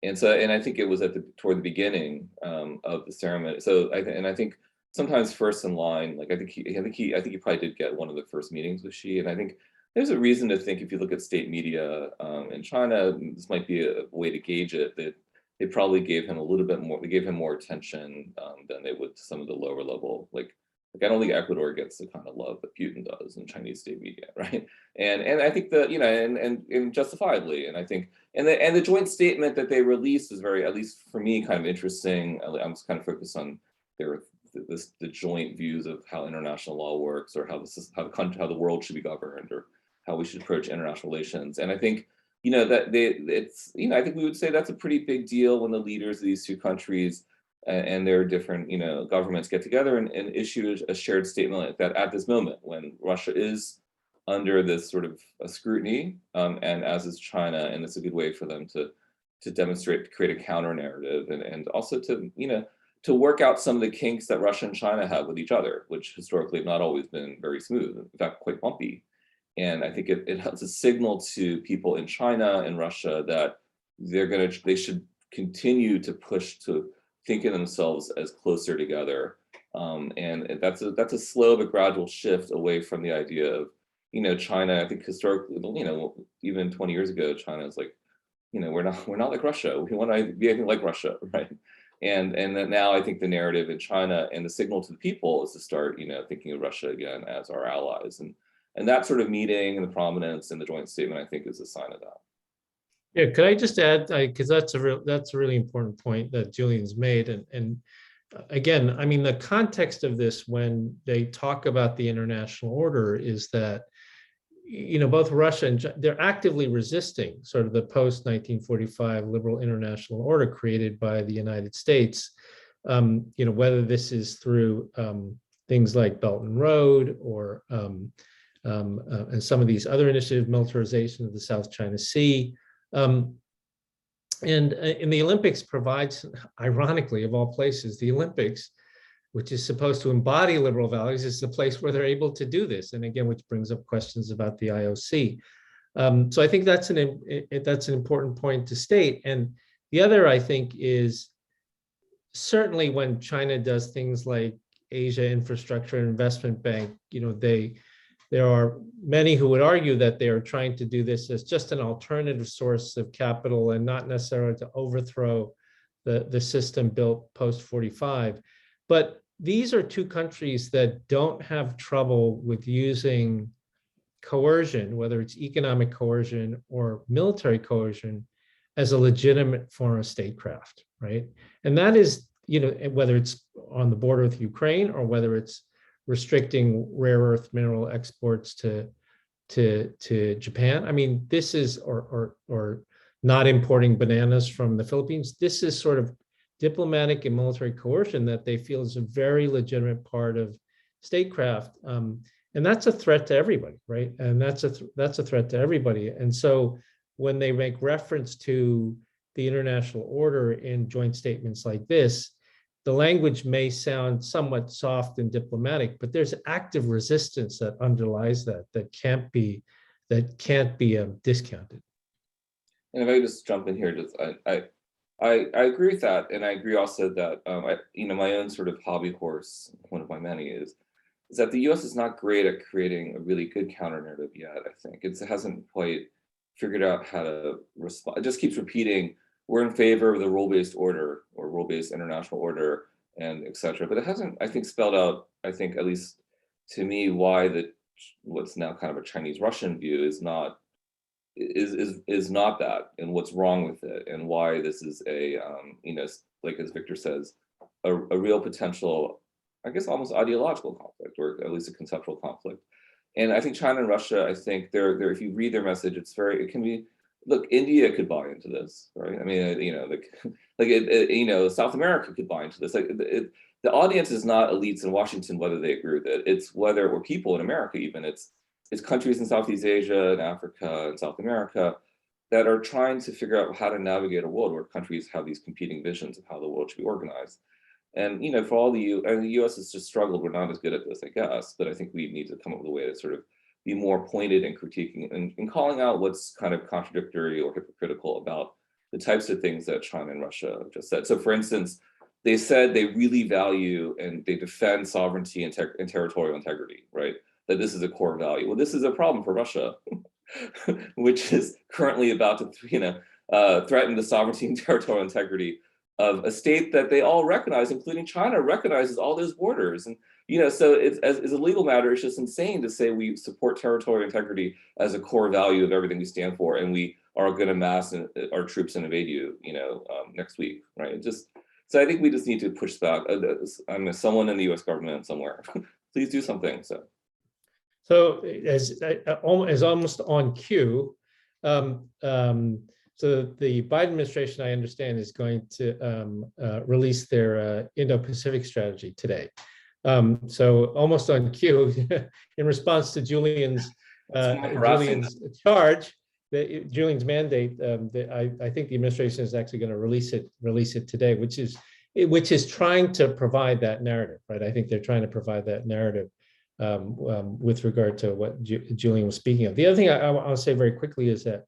And I think it was toward the beginning of the ceremony. So I think sometimes first in line, like I think he probably did get one of the first meetings with Xi, and I think there's a reason to think, if you look at state media in China, this might be a way to gauge it, that they probably gave him a little bit more. They gave him more attention than they would to some of the lower level, like I don't think Ecuador gets the kind of love that Putin does in Chinese state media, right? And I think that, and justifiably, and I think, and the joint statement that they released was very, at least for me, kind of interesting. I was kind of focused on the joint views of how international law works, or how the world should be governed, or how we should approach international relations. And I think, that I think we would say that's a pretty big deal when the leaders of these two countries and their different, governments get together and issue a shared statement like that at this moment when Russia is under this sort of scrutiny, and as is China, and it's a good way for them to create a counter narrative, and also to work out some of the kinks that Russia and China have with each other, which historically have not always been very smooth, in fact, quite bumpy. And I think it has a signal to people in China and Russia that they should continue to push to think of themselves as closer together. And that's a slow but gradual shift away from the idea of, China. I think historically, even 20 years ago, China is like, we're not like Russia. We want to be anything like Russia, right? And that now I think the narrative in China and the signal to the people is to start, thinking of Russia again as our allies. And that sort of meeting and the prominence in the joint statement, I think, is a sign of that. Yeah, could I just add, because that's a really important point that Julian's made, and again, I mean, the context of this when they talk about the international order is that, both Russia and they're actively resisting sort of the post-1945 liberal international order created by the United States, whether this is through things like Belt and Road or and some of these other initiatives, militarization of the South China Sea. And the Olympics provides, ironically, of all places, the Olympics, which is supposed to embody liberal values, is the place where they're able to do this. And again, which brings up questions about the IOC. So I think that's an important point to state. And the other, I think, is certainly when China does things like Asia Infrastructure and Investment Bank, there are many who would argue that they are trying to do this as just an alternative source of capital and not necessarily to overthrow the system built post-45. But these are two countries that don't have trouble with using coercion, whether it's economic coercion or military coercion, as a legitimate form of statecraft, right? And that is, whether it's on the border with Ukraine or whether it's restricting rare earth mineral exports to Japan. I mean, this is, or not importing bananas from the Philippines. This is sort of diplomatic and military coercion that they feel is a very legitimate part of statecraft. And that's a threat to everybody, right? And that's a threat to everybody. And so when they make reference to the international order in joint statements like this, the language may sound somewhat soft and diplomatic, but there's active resistance that underlies that can't be discounted. And if I just jump in here, just I agree with that, and I agree also that my own sort of hobby horse, one of my many, is that the U.S. is not great at creating a really good counter narrative yet. I think it hasn't quite figured out how to respond. It just keeps repeating, we're in favor of the rule-based order or rule-based international order, and et cetera. But it hasn't, I think, spelled out, I think, at least to me, why what's now kind of a Chinese-Russian view is not that, and what's wrong with it, and why this is a like as Victor says, a real potential, I guess, almost ideological conflict, or at least a conceptual conflict. And I think China and Russia, I think they're if you read their message, it can be, look, India could buy into this, right? I mean, South America could buy into this. The audience is not elites in Washington, whether they agree with it. It's or people in America even. It's countries in Southeast Asia and Africa and South America that are trying to figure out how to navigate a world where countries have these competing visions of how the world should be organized. And for all the U.S. has just struggled. We're not as good at this, I guess, but I think we need to come up with a way to sort of be more pointed in critiquing and calling out what's kind of contradictory or hypocritical about the types of things that China and Russia just said. So, for instance, they said they really value and they defend sovereignty and territorial integrity, right? That this is a core value. Well, this is a problem for Russia, which is currently about to, threaten the sovereignty and territorial integrity of a state that they all recognize, including China recognizes all those borders. And, so it's, as a legal matter, it's just insane to say we support territorial integrity as a core value of everything we stand for, and we are going to mass our troops and invade you, next week, right? So I think we just need to push back. I'm someone in the U.S. government somewhere. Please do something. So as almost on cue, so the Biden administration, I understand, is going to release their Indo-Pacific strategy today. So almost on cue, in response to Julian's charge, Julian's mandate, I think the administration is actually going to release it today, which is trying to provide that narrative, right? I think they're trying to provide that narrative with regard to what Julian was speaking of. The other thing I'll say very quickly is that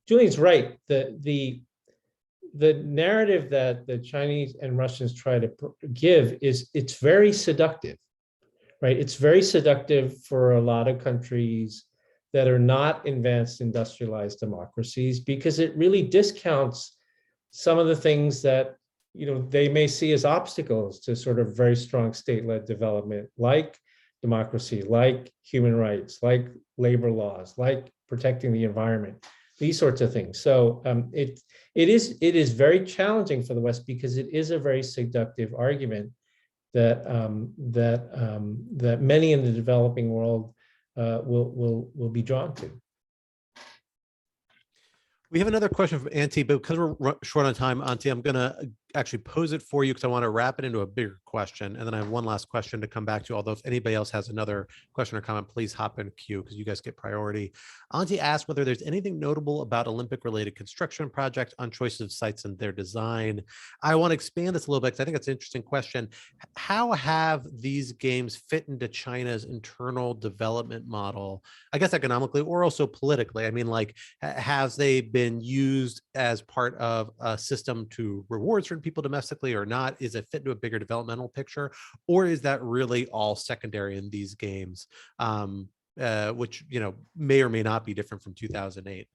Julian's right. The narrative that the Chinese and Russians try to give it's very seductive, right? It's very seductive for a lot of countries that are not advanced industrialized democracies, because it really discounts some of the things that they may see as obstacles to sort of very strong state-led development, like democracy, like human rights, like labor laws, like protecting the environment, these sorts of things. So it is very challenging for the West, because it is a very seductive argument that that many in the developing world will be drawn to. We have another question from Auntie, but because we're short on time, Auntie, I'm going to actually pose it for you because I want to wrap it into a bigger question. And then I have one last question to come back to, although if anybody else has another question or comment, please hop in queue because you guys get priority. Auntie asked whether there's anything notable about Olympic-related construction projects on choices of sites and their design. I want to expand this a little bit because I think it's an interesting question. How have these games fit into China's internal development model, I guess economically or also politically? I mean, like, has they been used as part of a system to reward certain people domestically or not? Is it fit into a bigger developmental picture, or is that really all secondary in these games, which may or may not be different from 2008?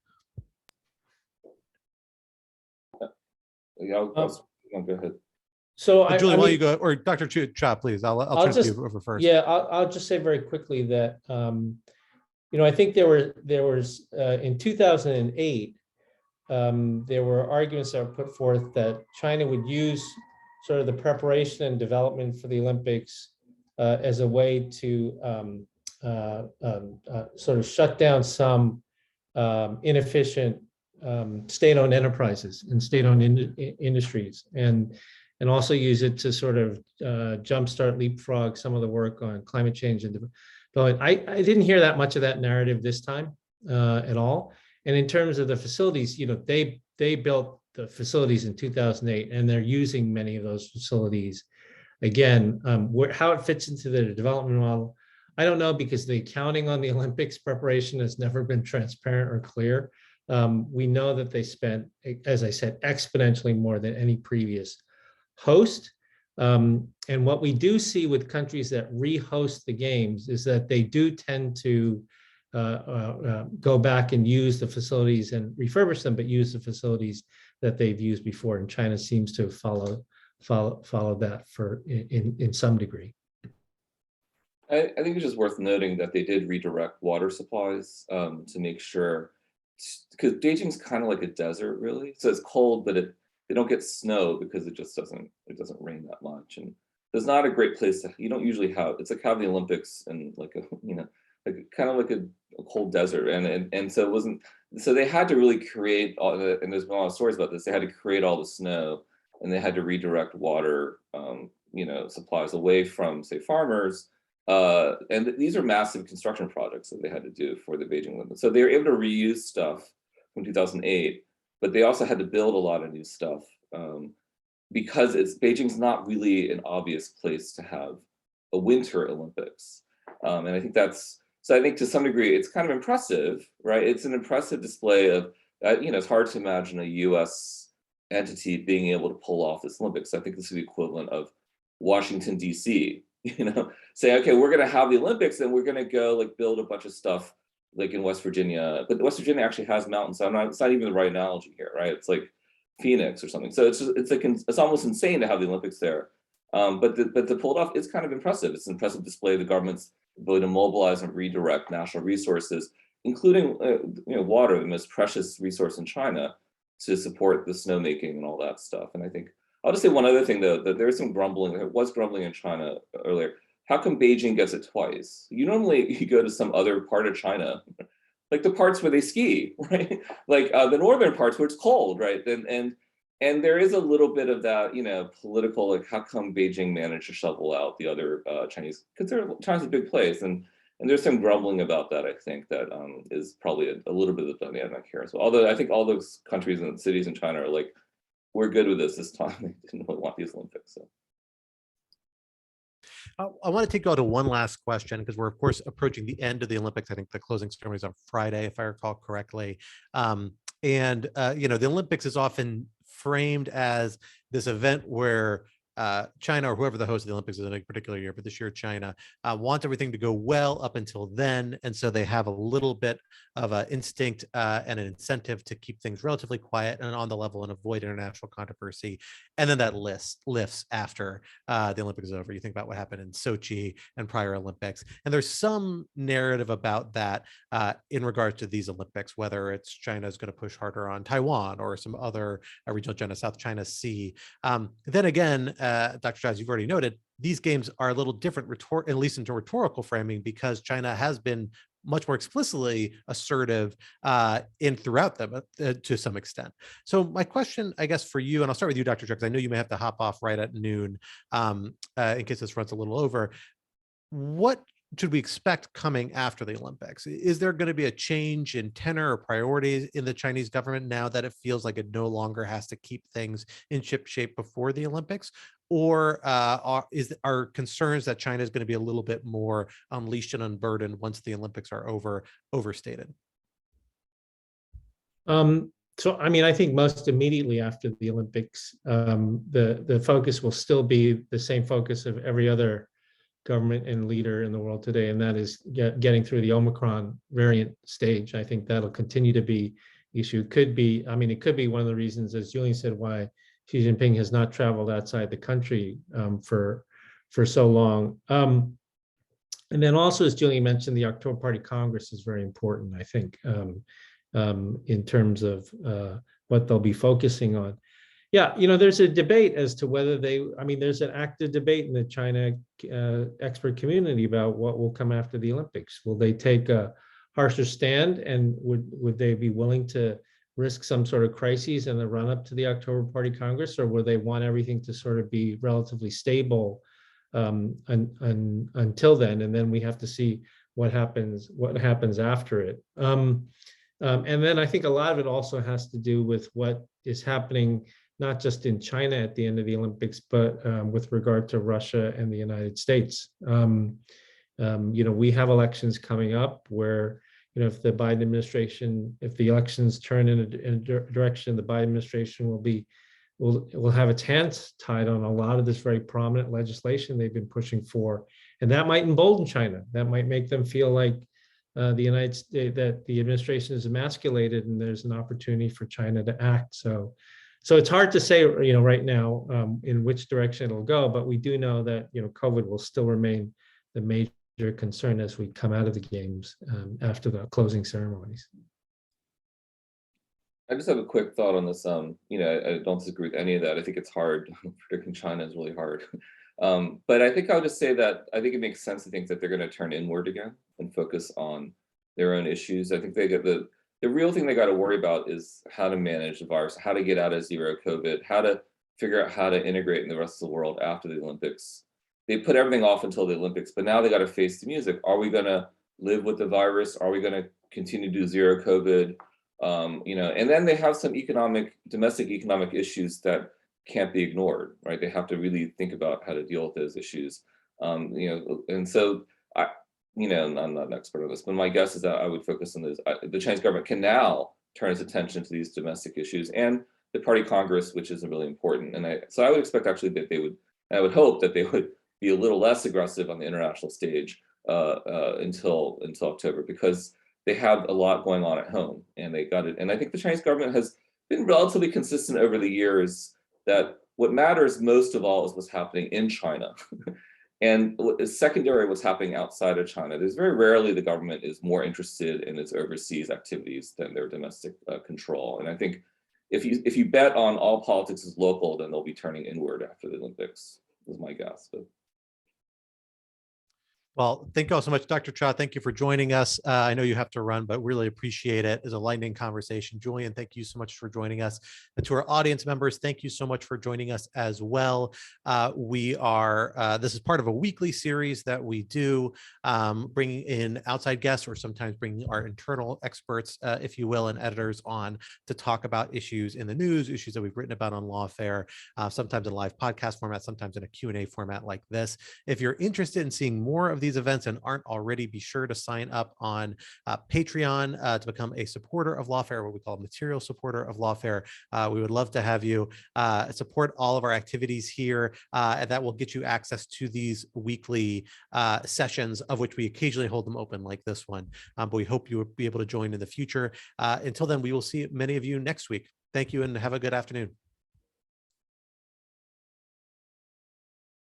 Yeah, go ahead. So Julian, why don't you go, or Dr. Cha, please. I'll turn to you over first. Yeah, I'll just say very quickly that I think there was in 2008. there were arguments that were put forth that China would use sort of the preparation and development for the Olympics as a way to sort of shut down some inefficient state-owned enterprises and state-owned industries, and also use it to sort of jumpstart, leapfrog some of the work on climate change and development. I didn't hear that much of that narrative this time at all. And in terms of the facilities, you know, they built the facilities in 2008, and they're using many of those facilities. Again, how it fits into the development model, I don't know, because the accounting on the Olympics preparation has never been transparent or clear. We know that they spent, as I said, exponentially more than any previous host. And what we do see with countries that re-host the games is that they do tend to go back and use the facilities and refurbish them, but use the facilities that they've used before. And China seems to follow that in some degree. I think it's just worth noting that they did redirect water supplies to make sure, because Beijing's kind of like a desert, really. So it's cold, but they don't get snow because it doesn't rain that much, and there's not a great place to. You don't usually have. It's like having the Olympics and like a like kind of like a cold desert, and so it wasn't. So they had to really create all the, and there's been a lot of stories about this. They had to create all the snow, and they had to redirect water, supplies away from, say, farmers. And these are massive construction projects that they had to do for the Beijing Olympics. So they were able to reuse stuff from 2008, but they also had to build a lot of new stuff because Beijing's not really an obvious place to have a Winter Olympics. And I think I think to some degree, it's kind of impressive, right? It's an impressive display of, it's hard to imagine a US entity being able to pull off this Olympics. I think this is the equivalent of Washington, DC, say, okay, we're going to have the Olympics and we're going to go like build a bunch of stuff like in West Virginia, but West Virginia actually has mountains. So it's not even the right analogy here, right? It's like Phoenix or something. So it's almost insane to have the Olympics there. But to pull it off, it's kind of impressive. It's an impressive display of the government's ability to mobilize and redirect national resources, including water, the most precious resource in China, to support the snowmaking and all that stuff. And I think I'll just say one other thing, though, that there's some grumbling. There was grumbling in China earlier. How come Beijing gets it twice? You go to some other part of China, like the parts where they ski, right? Like the northern parts where it's cold, right? And there is a little bit of that, political, like how come Beijing managed to shovel out the other Chinese? Because China's a big place, and there's some grumbling about that. I think that is probably a little bit of the dynamic here as well. Although I think all those countries and cities in China are like, we're good with this time. They didn't really want these Olympics. So. I want to take you to one last question, because we're, of course, approaching the end of the Olympics. I think the closing ceremony is on Friday, if I recall correctly. The Olympics is often framed as this event where China, or whoever the host of the Olympics is in a particular year, but this year China, wants everything to go well up until then. And so they have a little bit of an instinct and an incentive to keep things relatively quiet and on the level and avoid international controversy. And then that lifts after the Olympics is over. You think about what happened in Sochi and prior Olympics. And there's some narrative about that in regards to these Olympics, whether it's China's going to push harder on Taiwan or some other regional agenda, South China Sea. Then again, Dr. Chaz, you've already noted, these games are a little different, at least into rhetorical framing, because China has been much more explicitly assertive throughout them to some extent. So my question, I guess, for you, and I'll start with you, Dr. Chaz, because I know you may have to hop off right at noon in case this runs a little over. What should we expect coming after the Olympics? Is there going to be a change in tenor or priorities in the Chinese government now that it feels like it no longer has to keep things in ship shape before the Olympics? Or are concerns that China is going to be a little bit more unleashed and unburdened once the Olympics are over overstated? So, I think most immediately after the Olympics, the focus will still be the same focus of every other government and leader in the world today, and that is getting through the Omicron variant stage. I think that'll continue to be issue. It could be one of the reasons, as Julian said, why Xi Jinping has not traveled outside the country for so long. And then also, as Julian mentioned, the October Party Congress is very important, I think, in terms of what they'll be focusing on. Yeah, there's a debate as to whether there's an active debate in the China expert community about what will come after the Olympics. Will they take a harsher stand, and would they be willing to risk some sort of crises in the run up to the October Party Congress, or will they want everything to sort of be relatively stable until then, and then we have to see what happens after it. And then I think a lot of it also has to do with what is happening, not just in China at the end of the Olympics, but with regard to Russia and the United States. We have elections coming up where, if the Biden administration, if the elections turn in a direction, the Biden administration will have its hands tied on a lot of this very prominent legislation they've been pushing for, and that might embolden China. That might make them feel like the United States, that the administration is emasculated, and there's an opportunity for China to act. So it's hard to say, right now in which direction it'll go, but we do know that, COVID will still remain the major concern as we come out of the games after the closing ceremonies. I just have a quick thought on this. I don't disagree with any of that. I think it's hard. Predicting China is really hard. But I think I would just say that I think it makes sense to think that they're going to turn inward again and focus on their own issues. I think they get the real thing they got to worry about is how to manage the virus, how to get out of zero COVID, how to figure out how to integrate in the rest of the world after the Olympics. They put everything off until the Olympics, but now they got to face the music. Are we going to live with the virus? Are we going to continue to do zero COVID? And then they have some domestic economic issues that can't be ignored, right? They have to really think about how to deal with those issues. And so I'm not an expert on this, but my guess is that I would focus on those. The Chinese government can now turn its attention to these domestic issues and the Party Congress, which is really important. And so I would expect actually that I would hope that they would be a little less aggressive on the international stage until October, because they have a lot going on at home, and they got it. And I think the Chinese government has been relatively consistent over the years that what matters most of all is what's happening in China. And secondary, what's happening outside of China. There's very rarely the government is more interested in its overseas activities than their domestic control. And I think if you bet on all politics is local, then they'll be turning inward after the Olympics, is my guess. But Well, thank you all so much, Dr. Cha. Thank you for joining us. I know you have to run, but really appreciate it. It's a lightning conversation. Julian, thank you so much for joining us. And to our audience members, thank you so much for joining us as well. This is part of a weekly series that we do, bringing in outside guests, or sometimes bringing our internal experts, if you will, and editors on to talk about issues in the news, issues that we've written about on Lawfare, sometimes in a live podcast format, sometimes in a Q&A format like this. If you're interested in seeing more of these events and aren't already, be sure to sign up on Patreon to become a supporter of Lawfare, what we call a material supporter of Lawfare. We would love to have you support all of our activities here, and that will get you access to these weekly sessions, of which we occasionally hold them open like this one. But we hope you will be able to join in the future. Until then, we will see many of you next week. Thank you and have a good afternoon.